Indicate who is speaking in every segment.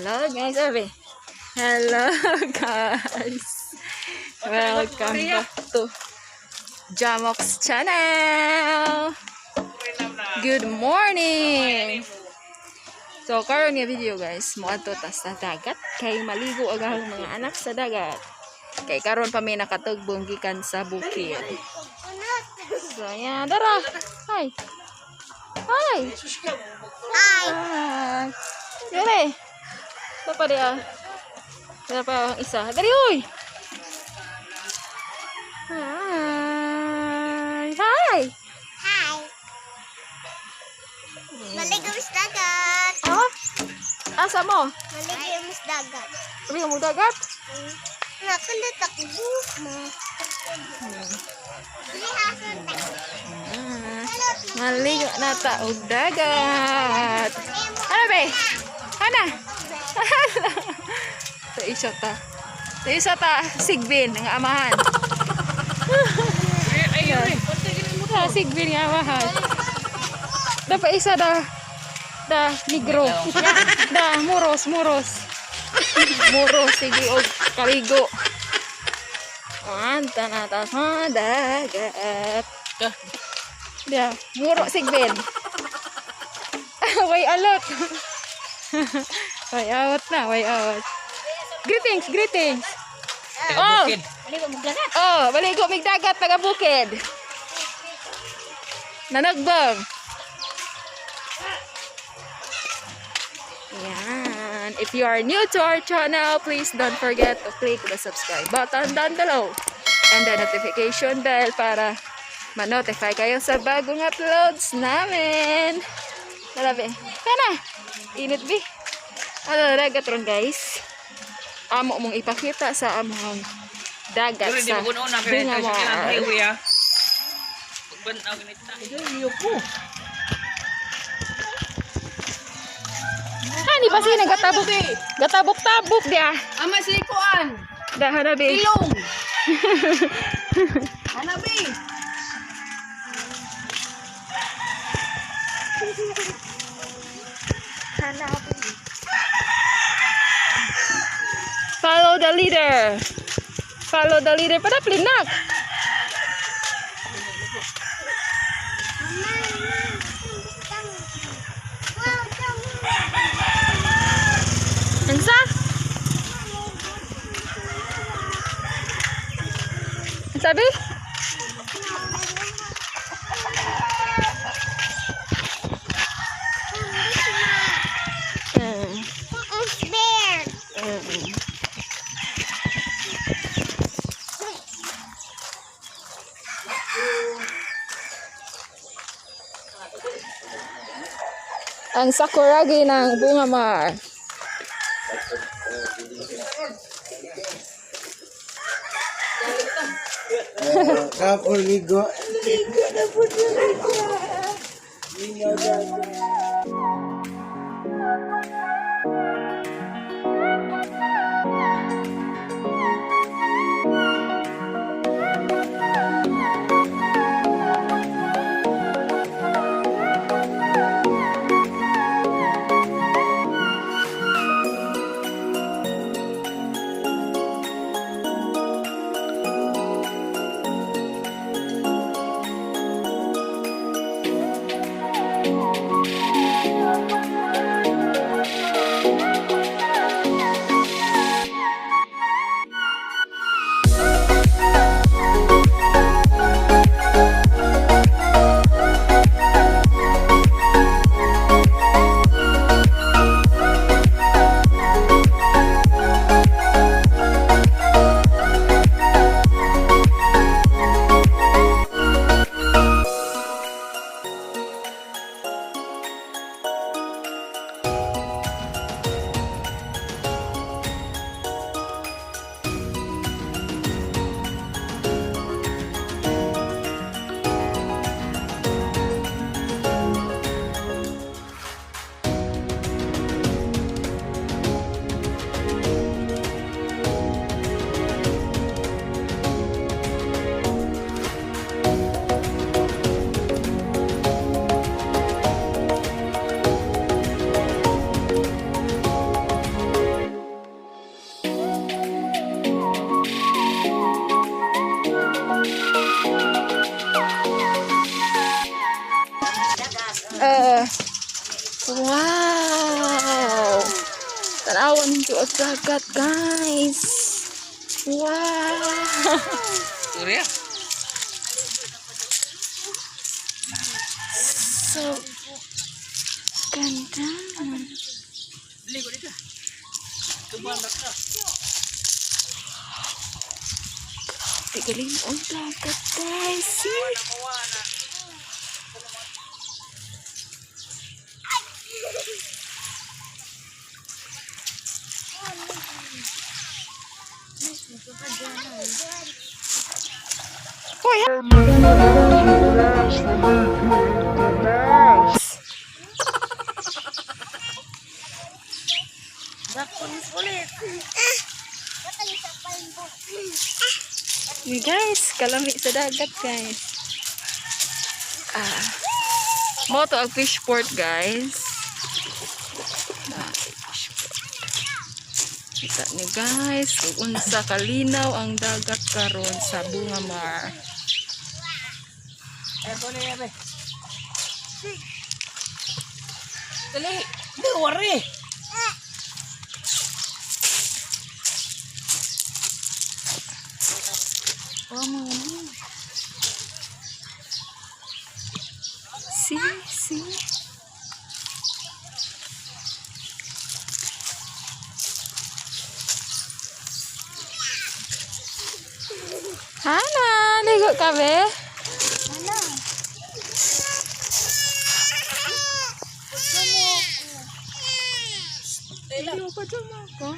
Speaker 1: Hello guys, sabi. Hello guys. Welcome back to JamOcs channel. Good morning. So karon nga video guys, moadto ta sa dagat kay maligo agahang mga anak sa dagat. Kay karon pa may nakatugbong gikan sa bukid. So yan, dara. Hi. Hi. Hi. Dere. Ito pa dia. Dara pa ang isa. Dali uy. Hi. Hi.
Speaker 2: Hi. Maligo mas dagat.
Speaker 1: Oh? Asa mo?
Speaker 2: Maligo mas dagat.
Speaker 1: Sabi mo dagat?
Speaker 2: Nakanda takbo mo.
Speaker 1: Maligo na ta og dagat. Ano be? Ana? Sa isa ta. Sa isa ta sigbin ng amahan. Sigbin ng amahan. Dapat isa da negro. Da muros. Muros sige og kaligo. Anta na ta sa dagat. Dia muro sigbin. Way alot. Way out. Greetings. Oh. Baligo mig dagat taga bukid. Nanagbang. Yan. If you are new to our channel, please don't forget to click the subscribe button down below and the notification bell para ma-notify kayo sa bagong uploads namin. Grabe. Kana. Init bi. Ano dagat ron guys. Amo mong ipakita sa among dagat sa Bunga Mar. Hani pa sila gatabok-tabok dia.
Speaker 3: Ama si Kuan.
Speaker 1: Dah hanabi.
Speaker 3: Ilong. Hanabi.
Speaker 1: Follow the leader. Pada plinak. Ansa? Sabi? Ang sakuragi ng Bunga Mar.
Speaker 4: Kapol ligo.
Speaker 1: ninyo ang dagat, guys. Wow.
Speaker 3: Surya.
Speaker 1: So ganda.
Speaker 3: Ligo dito. Kumandak ka.
Speaker 1: Tigalin ang dagat, guys. See? Hoy, ni guys, kalami sa dagat, guys. Mo to ang fish port, guys. Fish port. Kita ni guys, kung unsa kalinaw ang dagat karon sa Bunga Mar.
Speaker 3: Eto na yabe. Dali. Di wari.
Speaker 1: See. Hana, ligo ka be? Ligo pa dyan ako.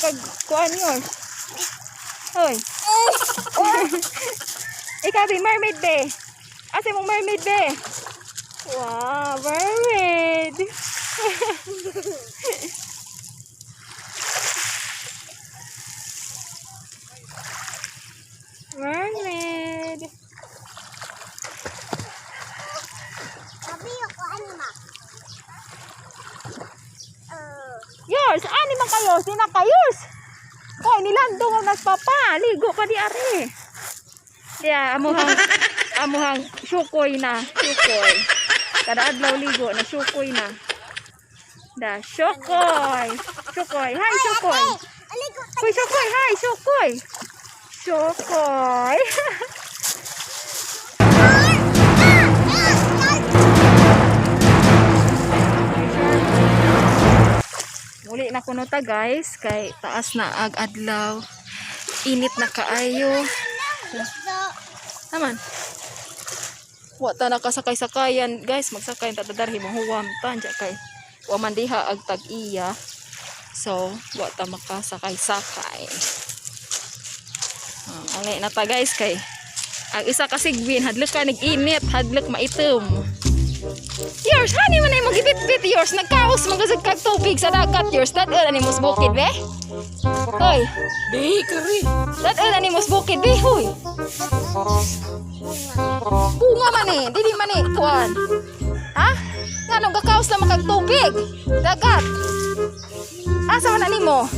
Speaker 1: kag kuan yun. Hoy. Ikaw di mermaid be. Asa mong mermaid be? Wow, mermaid. Mermaid.
Speaker 2: Sabi ako, ano ma?
Speaker 1: Yours, ani man kayo? Sina kayos? Hoy, nilandong ang nagpapa. Ligo pa di ari. Diya, amuhang syukoy na. Syukoy. Kada adlaw ligo na syukoy na. Da, syukoy. Syukoy. Hi, syukoy.
Speaker 2: Aligo.
Speaker 1: Hoy, syukoy. Hi, syukoy. Syukoy. Muli na kuno ta guys. Kay taas na ag adlaw. Init na kaayo. Naman. Wata nakasakay-sakayan guys. Magsakay ta tadarhi mong huwam ta. Kay waman diha ag tag-iya. So, wata makasakay-sakay. Alay na ta guys. Kay ang isa kasigwin. Hadlok ka nag-init. Hadlok maitom. Yours, hani man ay magibit-bit yours. Nagkaos magusag kag tubig sa dagat yours. Dadaan ni mos bukid be. Hoy.
Speaker 3: Di kari.
Speaker 1: Dadaan ni mos bukid be. Hoy. Bunga man eh. Dili man eh. Kuan. Ha? Nganong gakaos na makag tubig? Dagat. Asa man ani mo?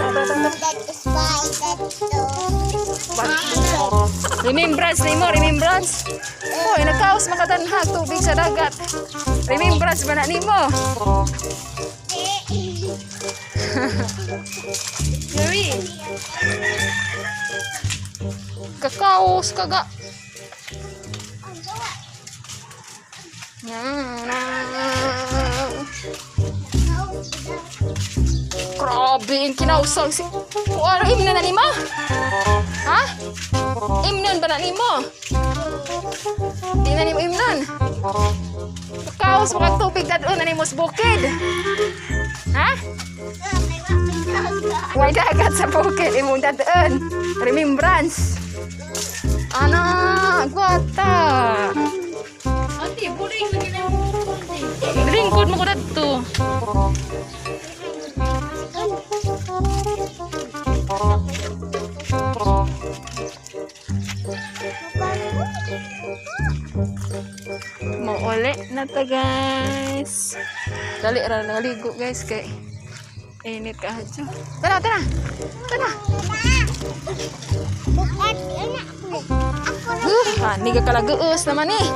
Speaker 2: Ako ang datos lang. Datos ba?
Speaker 1: Remembrance ni mo, remembrance. Hoy, nagkaos makadanhag tubig sa dagat. Remembrance ba na ni mo? Yuri. Kakaos kaga. Grabe yung kinausag si... Ano, imnan na ni mo? Ha? Imnan ba na ni mo? Di na ni mo imnan. Kakaos makag tubig dadon na ni mo sa bukid. Ha? Way dagat sa bukid. Imong dadon. Remembrance. Ana, gwata.
Speaker 3: Ante, buling lagi na mo.
Speaker 1: Lingkod mo ko dito. Mauli na ta guys. Dali ra naligo guys kay init ka hadyo. Tara, tara. Tara.
Speaker 2: Bukat, anak ko.
Speaker 1: Ni ka kalaguos naman eh.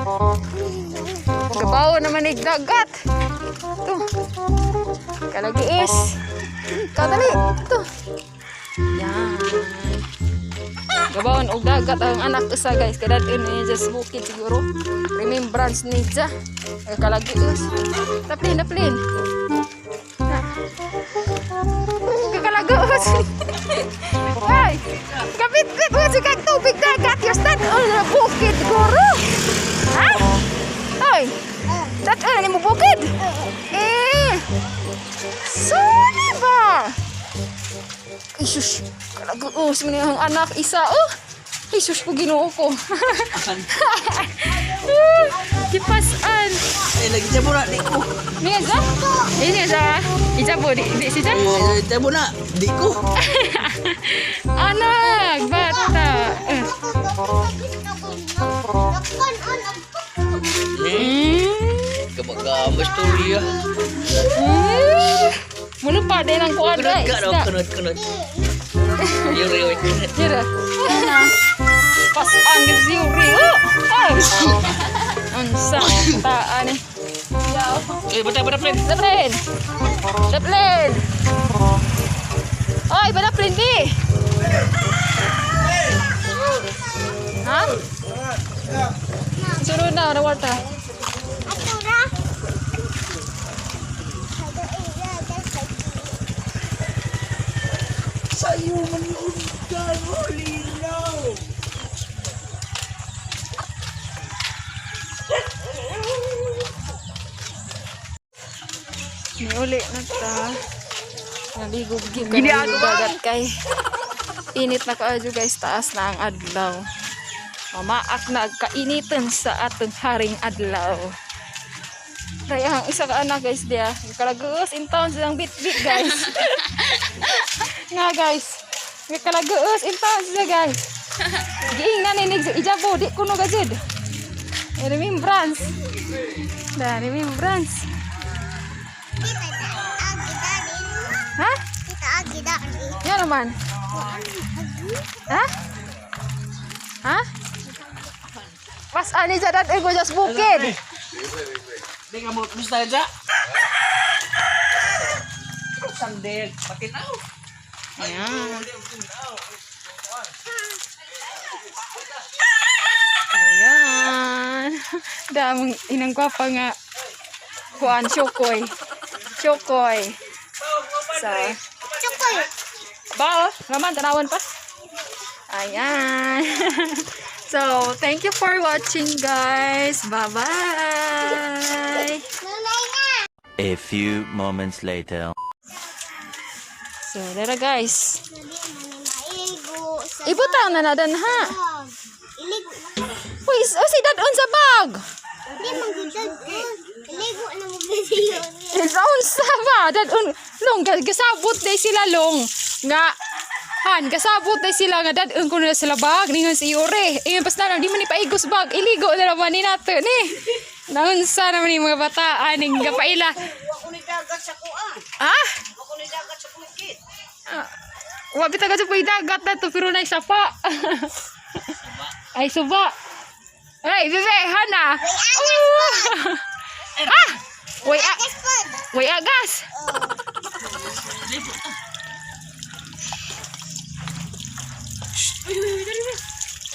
Speaker 1: Gabaw naman ni dagat. Tu. Kalagiis. Kadali. Tu. Yan. Gabawon og dagat ang anak usa guys. Kada ini just bukid siguro. Remembrance ni ja. Kalagiis. Taplin, taplin. Kakalaguos. Ay. Kapit-pit mo si kag tubig dagat. Yung stand on bukid siguro. Ha? Ay. Stand on mo bukid. Sorry ba? Isus. Kalaguos mo ang anak isa. Oh. Isus po ginoo ko. Kipasan.
Speaker 3: Lagi jabo na di ko.
Speaker 1: Niya sa? Ini sa. Ijabo di si sa.
Speaker 3: Jabo na di ko.
Speaker 1: Anak, bata.
Speaker 3: Kabagamas tuloy ah.
Speaker 1: Mulu pa din ang kuan
Speaker 3: Kunod
Speaker 1: guys.
Speaker 3: ka daw, kunod. Yung riway kunod.
Speaker 1: Tira. Pas angin si Yuri. Ay. Unsa taan eh.
Speaker 3: Bata plane.
Speaker 1: Daplin. Daplin. Oy, daplin di. Ha? Sunod na, nawarta.
Speaker 2: Atura.
Speaker 3: Sayo man yung gano, linaw.
Speaker 1: uli na ta. Naligog-gig ka na dagat kay. Init na kaadyo guys, taas na ang adlaw. Mamaak na kainitan sa atong haring adlaw. Kaya ang isa ka anak guys dia, kalagos in town silang bit-bit guys. Nga guys, may kalagos in town sila guys. Giing na ninig ijabo, di kuno gajud. Remembrance. Da, remembrance. Ha?
Speaker 2: Kita agi dari.
Speaker 1: Yan naman. Ha? Ha? Pas ani jadat ego jas bukid.
Speaker 3: Di ka mo gusto aja. Sandek, patinaw.
Speaker 1: Ayan. Ayan. Damang inang gwapa nga. Kuan, chokoy. Chokoy. So,
Speaker 2: Cukuy.
Speaker 1: bao, naman, tanawan pa. Ayan. So, thank you for watching guys. Bye-bye.
Speaker 2: Mamay na.
Speaker 5: A few moments later.
Speaker 1: So, dara guys.
Speaker 2: Sabi mo na maigo sa
Speaker 1: Ibutang na nadan ha.
Speaker 2: bag. Iligo na.
Speaker 1: Uy, si dadon sa bag.
Speaker 2: Di manggudad ko. Iligo na mo video.
Speaker 1: Isaon sa ba? Dadon, long, gasabot day sila long. Nga, han, gasabot day sila nga dadon ko na sila bag. Ningon si Yuri. Iyon pas na lang, di man ipaigos bag. Iligo na naman ni nato ni. Naunsa naman ni mga bata. Aning gapaila.
Speaker 3: Ako ni dagat sa kuan.
Speaker 1: Ah?
Speaker 3: Ako ni dagat sa bukid.
Speaker 1: Wabi taga sa dagat na to, pero na sapa. Ay, suba. Ay, bebe, hana. Ah! Way agas.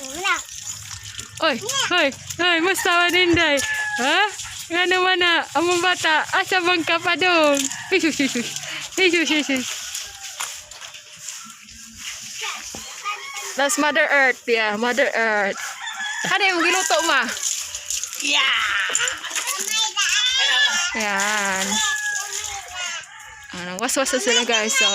Speaker 2: Wala.
Speaker 1: Oy, hoy, hoy, musta maninday? Ha? Nga naman na, among bata, asa bang kapadong? That's Mother Earth, yeah, Mother Earth. Ano yung giluto ma? Yan. Ano, was-was na sila guys, so.